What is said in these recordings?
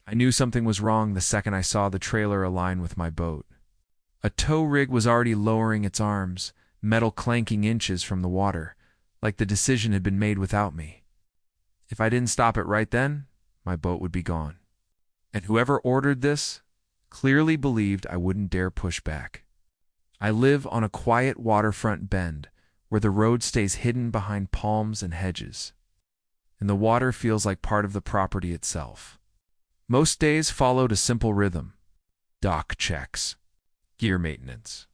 I knew something was wrong the second I saw the trailer align with my boat. A tow rig was already lowering its arms, metal clanking inches from the water, like the decision had been made without me. If I didn't stop it right then, my boat would be gone. And whoever ordered this clearly believed I wouldn't dare push back. I live on a quiet waterfront bend where the road stays hidden behind palms and hedges, and the water feels like part of the property itself. Most days followed a simple rhythm: dock checks, gear maintenance.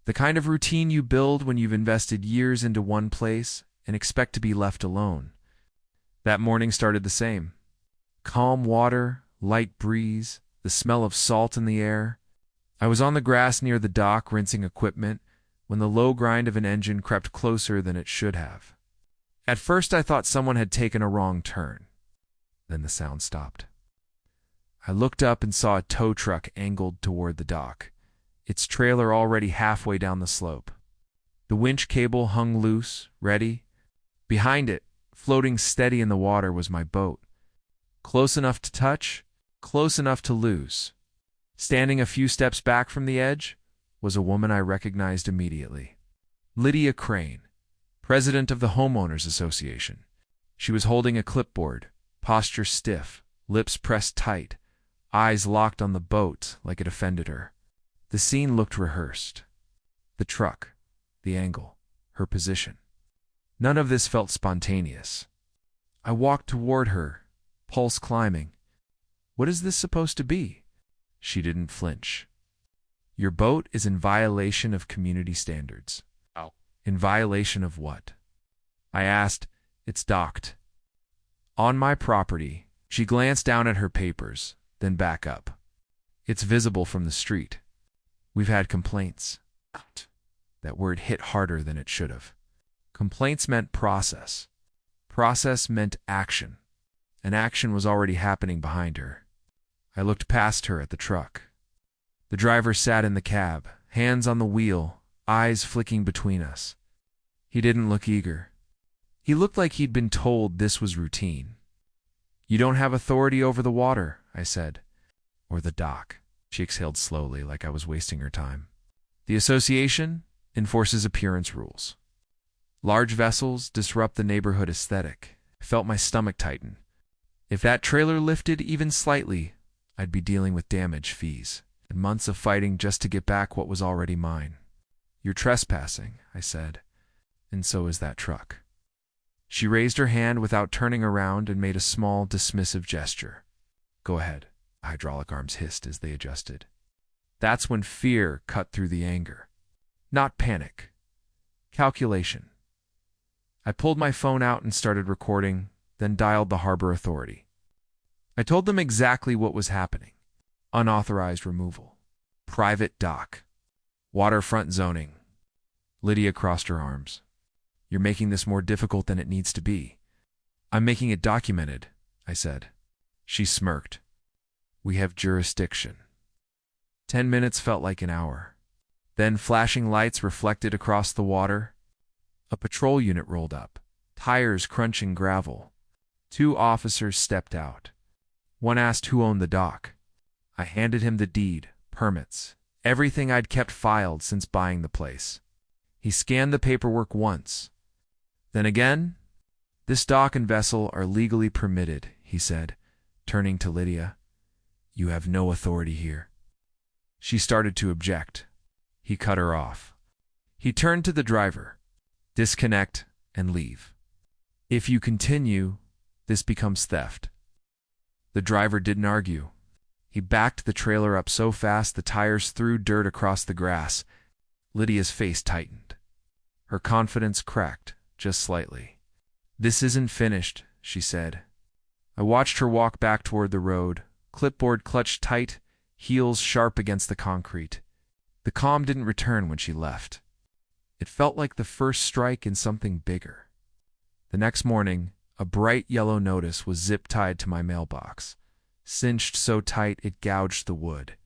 The kind of routine you build when you've invested years into one place and expect to be left alone. That morning started the same. Calm water, light breeze, the smell of salt in the air. I was on the grass near the dock rinsing equipment when the low grind of an engine crept closer than it should have. At first I thought someone had taken a wrong turn. Then the sound stopped. I looked up and saw a tow truck angled toward the dock, its trailer already halfway down the slope. The winch cable hung loose, ready. Behind it, floating steady in the water, was my boat. Close enough to touch, close enough to lose. Standing a few steps back from the edge was a woman I recognized immediately. Lydia Crane, president of the Homeowners Association. She was holding a clipboard, posture stiff, lips pressed tight, eyes locked on the boat like it offended her. The scene looked rehearsed. The truck, the angle, her position. None of this felt spontaneous. I walked toward her, pulse climbing. What is this supposed to be? She didn't flinch. Your boat is in violation of community standards. Oh. In violation of what? I asked. It's docked. On my property. She glanced down at her papers, then back up. It's visible from the street. We've had complaints. Out. That word hit harder than it should have. Complaints meant process. Process meant action. And action was already happening behind her. I looked past her at the truck. The driver sat in the cab, hands on the wheel, eyes flicking between us. He didn't look eager. He looked like he'd been told this was routine. You don't have authority over the water, I said. Or the dock. She exhaled slowly, like I was wasting her time. The association enforces appearance rules. Large vessels disrupt the neighborhood aesthetic. I felt my stomach tighten. If that trailer lifted even slightly, I'd be dealing with damage fees and months of fighting just to get back what was already mine. You're trespassing, I said, and so is that truck. She raised her hand without turning around and made a small, dismissive gesture. Go ahead, hydraulic arms hissed as they adjusted. That's when fear cut through the anger. Not panic. Calculation. I pulled my phone out and started recording, then dialed the Harbor Authority. I told them exactly what was happening. Unauthorized removal. Private dock. Waterfront zoning. Lydia crossed her arms. You're making this more difficult than it needs to be. I'm making it documented, I said. She smirked. We have jurisdiction. 10 minutes felt like an hour. Then flashing lights reflected across the water. A patrol unit rolled up, tires crunching gravel. 2 officers stepped out. One asked who owned the dock. I handed him the deed, permits, everything I'd kept filed since buying the place. He scanned the paperwork once. Then again, this dock and vessel are legally permitted, he said, turning to Lydia. You have no authority here. She started to object. He cut her off. He turned to the driver. Disconnect and leave. If you continue, this becomes theft. The driver didn't argue. He backed the trailer up so fast the tires threw dirt across the grass. Lydia's face tightened. Her confidence cracked, just slightly. This isn't finished, she said. I watched her walk back toward the road, clipboard clutched tight, heels sharp against the concrete. The calm didn't return when she left. It felt like the first strike in something bigger. The next morning, a bright yellow notice was zip-tied to my mailbox, cinched so tight it gouged the wood.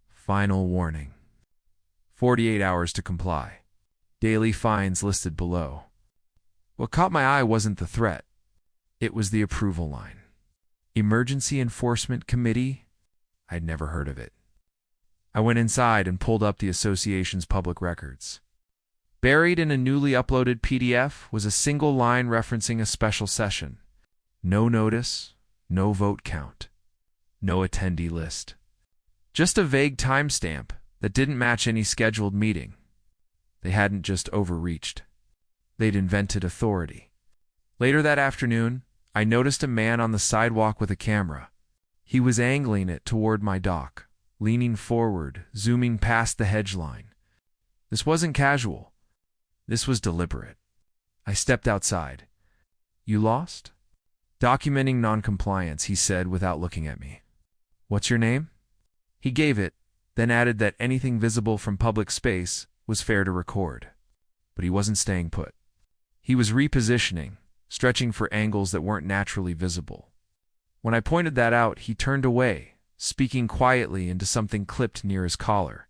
Final warning. 48 hours to comply. Daily fines listed below. What caught my eye wasn't the threat. It was the approval line. Emergency Enforcement Committee? I'd never heard of it. I went inside and pulled up the association's public records. Buried in a newly uploaded PDF was a single line referencing a special session. No notice, no vote count, no attendee list. Just a vague timestamp that didn't match any scheduled meeting. They hadn't just overreached. They'd invented authority. Later that afternoon, I noticed a man on the sidewalk with a camera. He was angling it toward my dock, leaning forward, zooming past the hedge line. This wasn't casual. This was deliberate. I stepped outside. "You lost?" "Documenting noncompliance," he said without looking at me. "What's your name?" He gave it, then added that anything visible from public space was fair to record. But he wasn't staying put. He was repositioning, stretching for angles that weren't naturally visible. When I pointed that out, he turned away, speaking quietly into something clipped near his collar.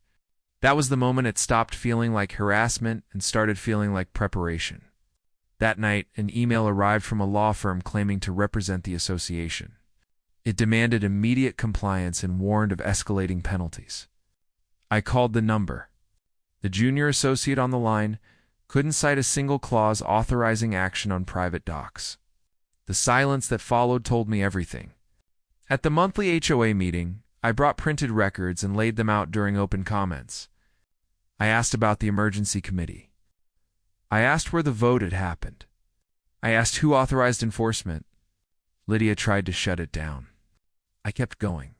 That was the moment it stopped feeling like harassment and started feeling like preparation. That night, an email arrived from a law firm claiming to represent the association. It demanded immediate compliance and warned of escalating penalties. I called the number. The junior associate on the line couldn't cite a single clause authorizing action on private docks. The silence that followed told me everything. At the monthly HOA meeting, I brought printed records and laid them out during open comments. I asked about the emergency committee. I asked where the vote had happened. I asked who authorized enforcement. Lydia tried to shut it down. I kept going.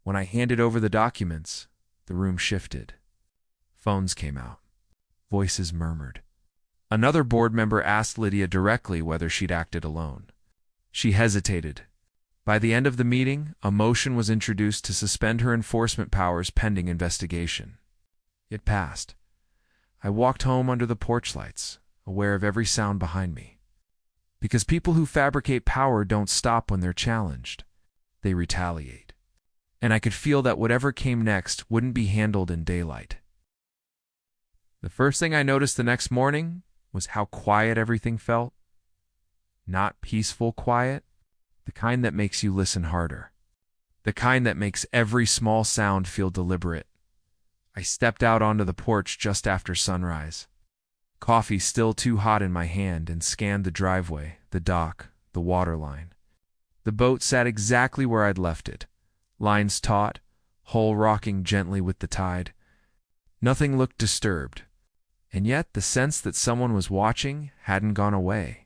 When I handed over the documents, the room shifted. Phones came out. Voices murmured. Another board member asked Lydia directly whether she'd acted alone. She hesitated. By the end of the meeting, a motion was introduced to suspend her enforcement powers pending investigation. It passed. I walked home under the porch lights, aware of every sound behind me. Because people who fabricate power don't stop when they're challenged. They retaliate. And I could feel that whatever came next wouldn't be handled in daylight. The first thing I noticed the next morning was how quiet everything felt. Not peaceful quiet, the kind that makes you listen harder. The kind that makes every small sound feel deliberate. I stepped out onto the porch just after sunrise. Coffee still too hot in my hand, and scanned the driveway, the dock, the water line. The boat sat exactly where I'd left it, lines taut, hull rocking gently with the tide. Nothing looked disturbed, and yet the sense that someone was watching hadn't gone away.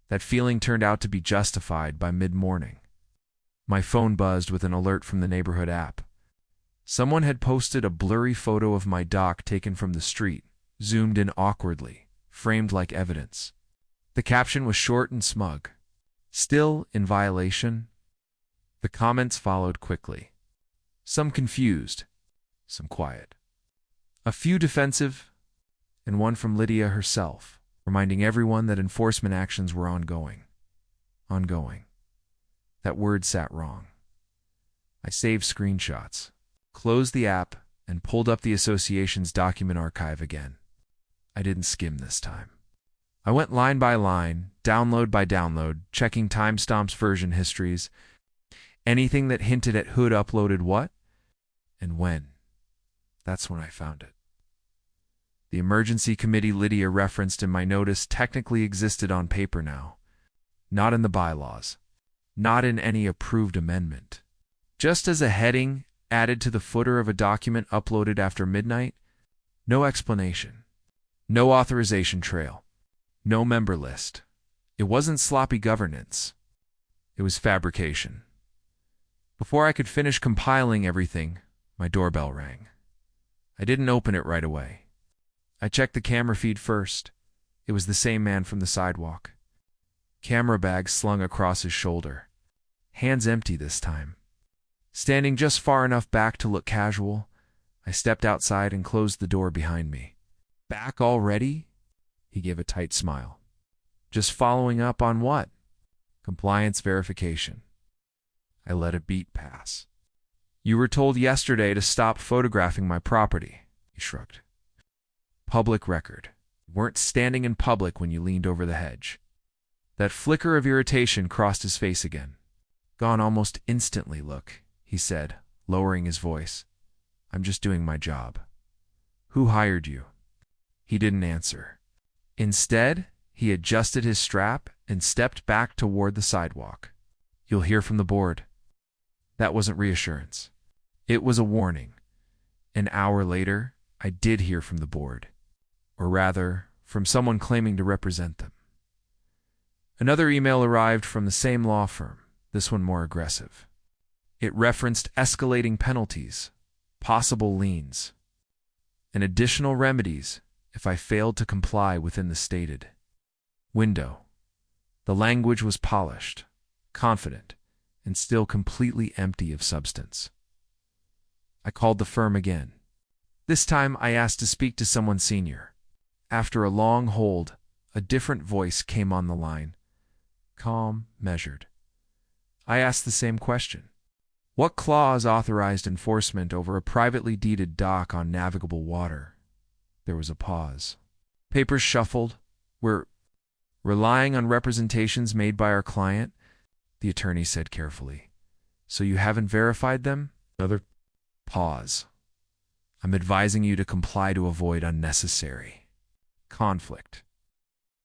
That feeling turned out to be justified by mid-morning. My phone buzzed with an alert from the neighborhood app. Someone had posted a blurry photo of my dock taken from the street, zoomed in awkwardly, framed like evidence. The caption was short and smug. "Still in violation?" The comments followed quickly. Some confused, some quiet. A few defensive, and one from Lydia herself, reminding everyone that enforcement actions were ongoing. Ongoing. That word sat wrong. I saved screenshots, closed the app, and pulled up the association's document archive again. I didn't skim this time. I went line by line, download by download, checking timestamps, version histories, anything that hinted at who'd uploaded what, and when. That's when I found it. The emergency committee Lydia referenced in my notice technically existed on paper now. Not in the bylaws. Not in any approved amendment. Just as a heading added to the footer of a document uploaded after midnight. No explanation. No authorization trail. No member list. It wasn't sloppy governance. It was fabrication. Before I could finish compiling everything, my doorbell rang. I didn't open it right away. I checked the camera feed first. It was the same man from the sidewalk. Camera bag slung across his shoulder. Hands empty this time. Standing just far enough back to look casual, I stepped outside and closed the door behind me. "Back already?" He gave a tight smile. "Just following up on what?" "Compliance verification." I let a beat pass. "You were told yesterday to stop photographing my property," he shrugged. "Public record. You weren't standing in public when you leaned over the hedge." That flicker of irritation crossed his face again. Gone almost instantly, look, he said, lowering his voice. I'm just doing my job. Who hired you? He didn't answer. Instead, he adjusted his strap and stepped back toward the sidewalk. You'll hear from the board. That wasn't reassurance. It was a warning. An hour later, I did hear from the board. Or rather, from someone claiming to represent them. Another email arrived from the same law firm, this one more aggressive. It referenced escalating penalties, possible liens, and additional remedies if I failed to comply within the stated window. The language was polished, confident, and still completely empty of substance. I called the firm again. This time I asked to speak to someone senior. After a long hold, a different voice came on the line. Calm, measured. I asked the same question. What clause authorized enforcement over a privately deeded dock on navigable water? There was a pause. Papers shuffled. We're relying on representations made by our client, the attorney said carefully. So you haven't verified them? Another pause. I'm advising you to comply to avoid unnecessary conflict.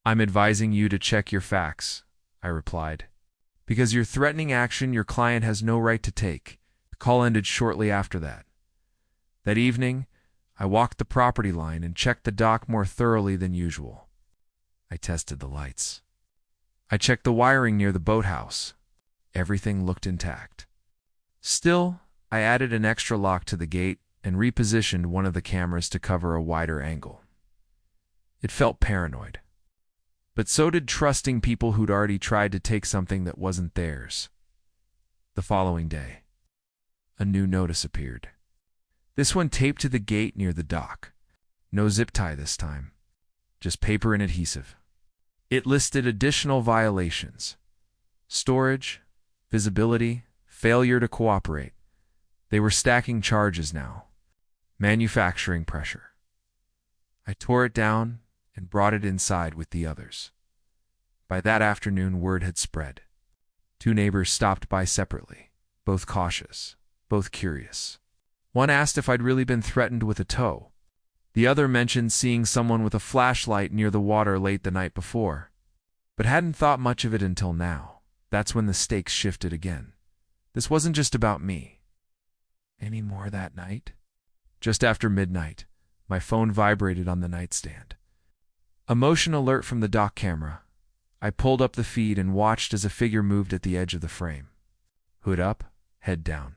I'm advising you to check your facts, I replied. Because you're threatening action your client has no right to take. The call ended shortly after that. That evening, I walked the property line and checked the dock more thoroughly than usual. I tested the lights. I checked the wiring near the boathouse. Everything looked intact. Still, I added an extra lock to the gate and repositioned one of the cameras to cover a wider angle. It felt paranoid. But so did trusting people who'd already tried to take something that wasn't theirs. The following day, a new notice appeared. This one taped to the gate near the dock. No zip tie this time, just paper and adhesive. It listed additional violations: storage, visibility, failure to cooperate. They were stacking charges now. Manufacturing pressure. I tore it down and brought it inside with the others. By that afternoon, word had spread. 2 neighbors stopped by separately, both cautious, both curious. One asked if I'd really been threatened with a tow. The other mentioned seeing someone with a flashlight near the water late the night before, but hadn't thought much of it until now. That's when the stakes shifted again. This wasn't just about me. Any more that night? Just after midnight, my phone vibrated on the nightstand. A motion alert from the dock camera. I pulled up the feed and watched as a figure moved at the edge of the frame. Hood up, head down.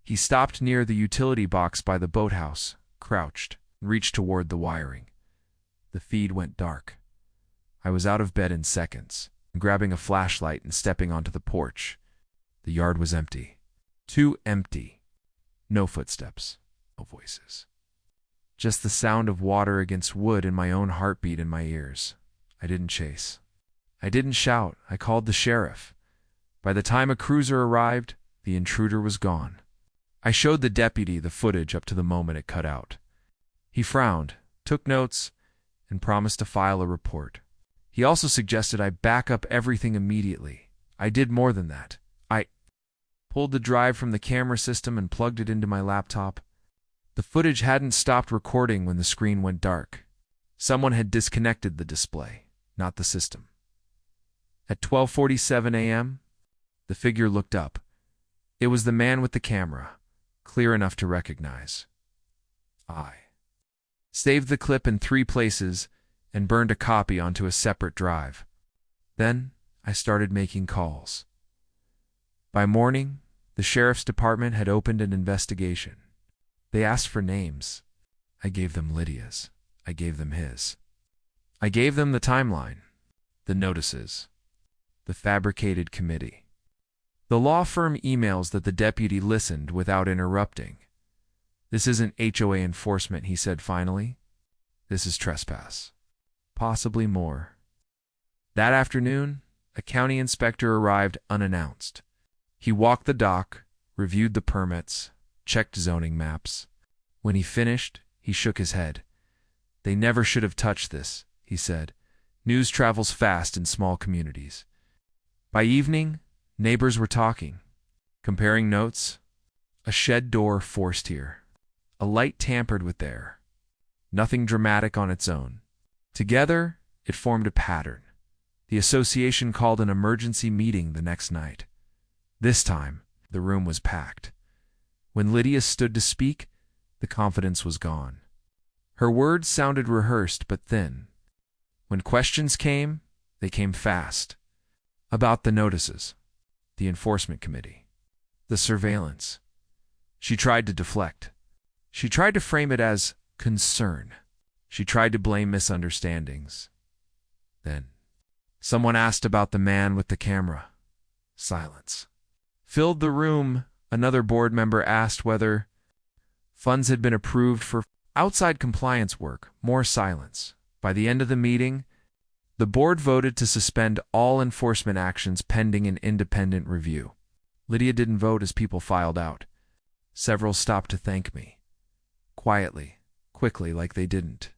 He stopped near the utility box by the boathouse, crouched, and reached toward the wiring. The feed went dark. I was out of bed in seconds, grabbing a flashlight and stepping onto the porch. The yard was empty. Too empty. No footsteps, no voices. Just the sound of water against wood and my own heartbeat in my ears. I didn't chase. I didn't shout. I called the sheriff. By the time a cruiser arrived, the intruder was gone. I showed the deputy the footage up to the moment it cut out. He frowned, took notes, and promised to file a report. He also suggested I back up everything immediately. I did more than that. I pulled the drive from the camera system and plugged it into my laptop. The footage hadn't stopped recording when the screen went dark. Someone had disconnected the display, not the system. At 12:47 a.m., the figure looked up. It was the man with the camera, clear enough to recognize. I saved the clip in 3 places and burned a copy onto a separate drive. Then I started making calls. By morning, the sheriff's department had opened an investigation. They asked for names. I gave them Lydia's. I gave them his. I gave them the timeline, the notices, the fabricated committee. The law firm emails that the deputy listened without interrupting. This isn't HOA enforcement, he said finally. This is trespass. Possibly more. That afternoon, a county inspector arrived unannounced. He walked the dock, reviewed the permits, checked zoning maps. When he finished, he shook his head. They never should have touched this, he said. News travels fast in small communities. By evening, Neighbors were talking, comparing notes. A shed door forced here. A light tampered with there. Nothing dramatic on its own. Together, it formed a pattern. The association called an emergency meeting the next night. This time, the room was packed. When Lydia stood to speak, the confidence was gone. Her words sounded rehearsed but thin. When questions came, they came fast. About the notices, the enforcement committee, the surveillance. She tried to deflect. She tried to frame it as concern. She tried to blame misunderstandings. Then, someone asked about the man with the camera. Silence. Filled the room. Another board member asked whether funds had been approved for outside compliance work. More silence. By the end of the meeting, the board voted to suspend all enforcement actions pending an independent review. Lydia didn't vote as people filed out. Several stopped to thank me. Quietly, quickly, like they didn't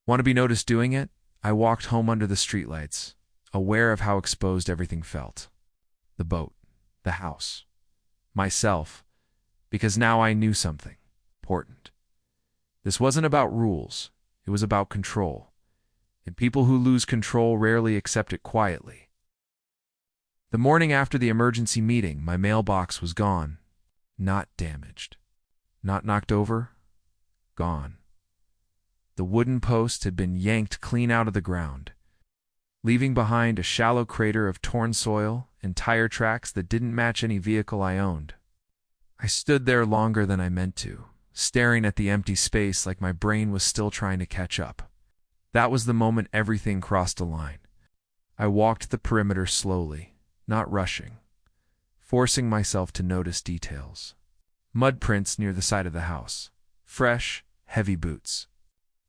want to be noticed doing it. I walked home under the streetlights, aware of how exposed everything felt. The boat, the house, myself, because now I knew something important. This wasn't about rules, it was about control. And people who lose control rarely accept it quietly. The morning after the emergency meeting, my mailbox was gone. Not damaged. Not knocked over. Gone. The wooden post had been yanked clean out of the ground, leaving behind a shallow crater of torn soil and tire tracks that didn't match any vehicle I owned. I stood there longer than I meant to, staring at the empty space like my brain was still trying to catch up. That was the moment everything crossed a line. I walked the perimeter slowly, not rushing, forcing myself to notice details. Mud prints near the side of the house. Fresh, heavy boots.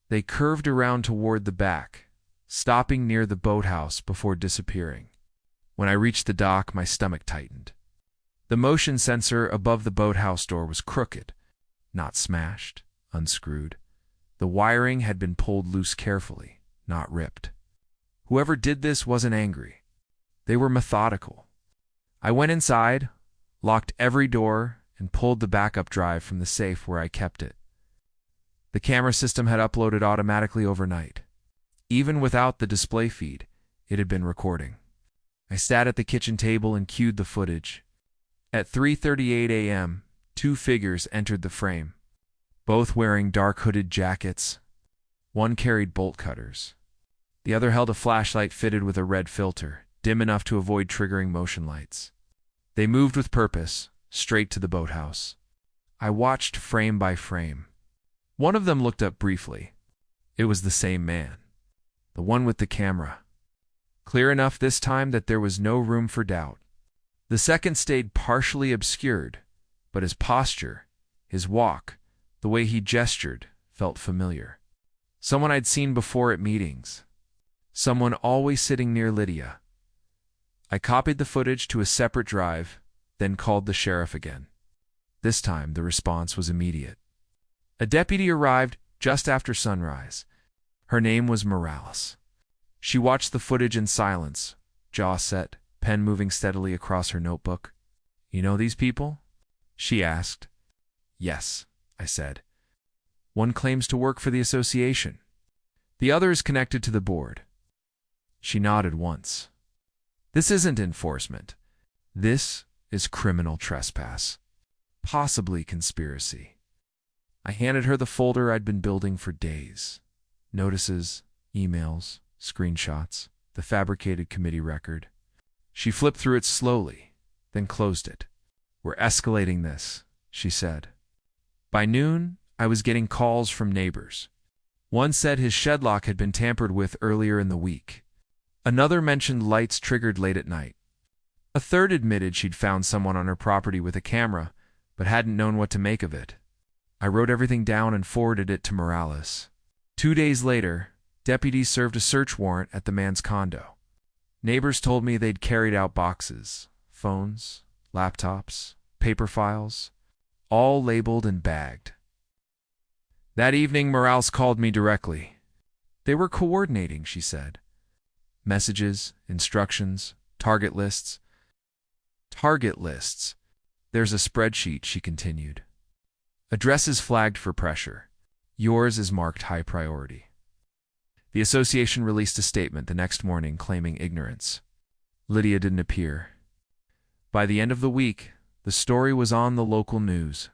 They curved around toward the back, stopping near the boathouse before disappearing. When I reached the dock, my stomach tightened. The motion sensor above the boathouse door was crooked, not smashed, unscrewed. The wiring had been pulled loose carefully, not ripped. Whoever did this wasn't angry. They were methodical. I went inside, locked every door, and pulled the backup drive from the safe where I kept it. The camera system had uploaded automatically overnight. Even without the display feed, it had been recording. I sat at the kitchen table and cued the footage. At 3:38 a.m., two figures entered the frame, both wearing dark hooded jackets. One carried bolt cutters. The other held a flashlight fitted with a red filter, dim enough to avoid triggering motion lights. They moved with purpose, straight to the boathouse. I watched frame by frame. One of them looked up briefly. It was the same man. The one with the camera. Clear enough this time that there was no room for doubt. The second stayed partially obscured, but his posture, his walk, the way he gestured, felt familiar. Someone I'd seen before at meetings. Someone always sitting near Lydia. I copied the footage to a separate drive, then called the sheriff again. This time, the response was immediate. A deputy arrived just after sunrise. Her name was Morales. She watched the footage in silence, jaw set, pen moving steadily across her notebook. "You know these people?" she asked. "Yes," I said. "One claims to work for the association. The other is connected to the board." She nodded once. "This isn't enforcement. This is criminal trespass. Possibly conspiracy." I handed her the folder I'd been building for days. Notices, emails, screenshots, the fabricated committee record. She flipped through it slowly, then closed it. "We're escalating this," she said. By noon, I was getting calls from neighbors. One said his shed lock had been tampered with earlier in the week. Another mentioned lights triggered late at night. A third admitted she'd found someone on her property with a camera, but hadn't known what to make of it. I wrote everything down and forwarded it to Morales. 2 days later, deputies served a search warrant at the man's condo. Neighbors told me they'd carried out boxes, phones, laptops, paper files, all labeled and bagged. That evening, Morales called me directly. They were coordinating, she said. Messages, instructions, target lists. Target lists. There's a spreadsheet, she continued. Addresses flagged for pressure. Yours is marked high priority. The association released a statement the next morning claiming ignorance. Lydia didn't appear. By the end of the week, the story was on the local news.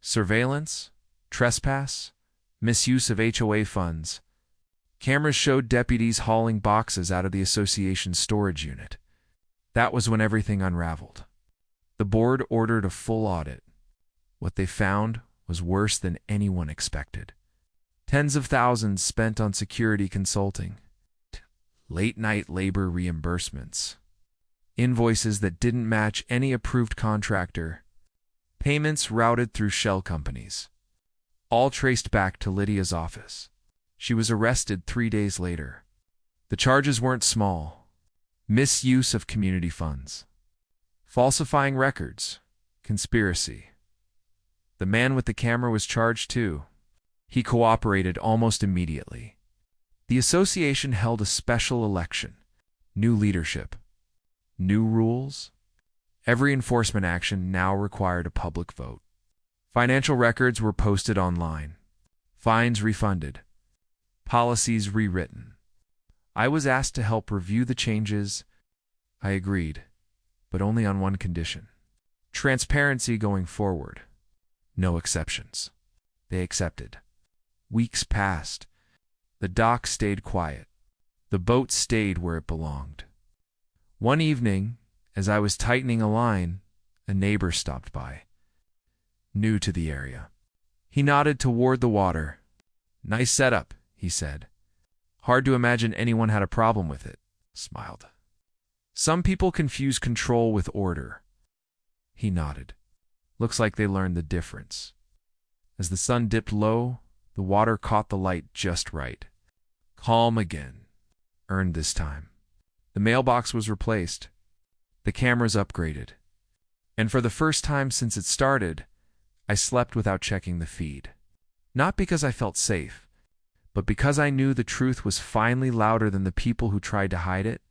Surveillance, trespass, misuse of HOA funds. Cameras showed deputies hauling boxes out of the association's storage unit. That was when everything unraveled. The board ordered a full audit. What they found was worse than anyone expected. Tens of thousands spent on security consulting, late-night labor reimbursements, invoices that didn't match any approved contractor, payments routed through shell companies, all traced back to Lydia's office. She was arrested 3 days later. The charges weren't small. Misuse of community funds, falsifying records, conspiracy. The man with the camera was charged too. He cooperated almost immediately. The association held a special election. New leadership. New rules. Every enforcement action now required a public vote. Financial records were posted online. Fines refunded. Policies rewritten. I was asked to help review the changes. I agreed, but only on one condition. Transparency going forward. No exceptions. They accepted. Weeks passed. The dock stayed quiet. The boat stayed where it belonged. One evening, as I was tightening a line, a neighbor stopped by. New to the area. He nodded toward the water. Nice setup, he said. Hard to imagine anyone had a problem with it. Smiled. Some people confuse control with order. He nodded. Looks like they learned the difference. As the sun dipped low, the water caught the light just right. Calm again. Earned this time. The mailbox was replaced. The cameras upgraded. And for the first time since it started, I slept without checking the feed. Not because I felt safe, but because I knew the truth was finally louder than the people who tried to hide it.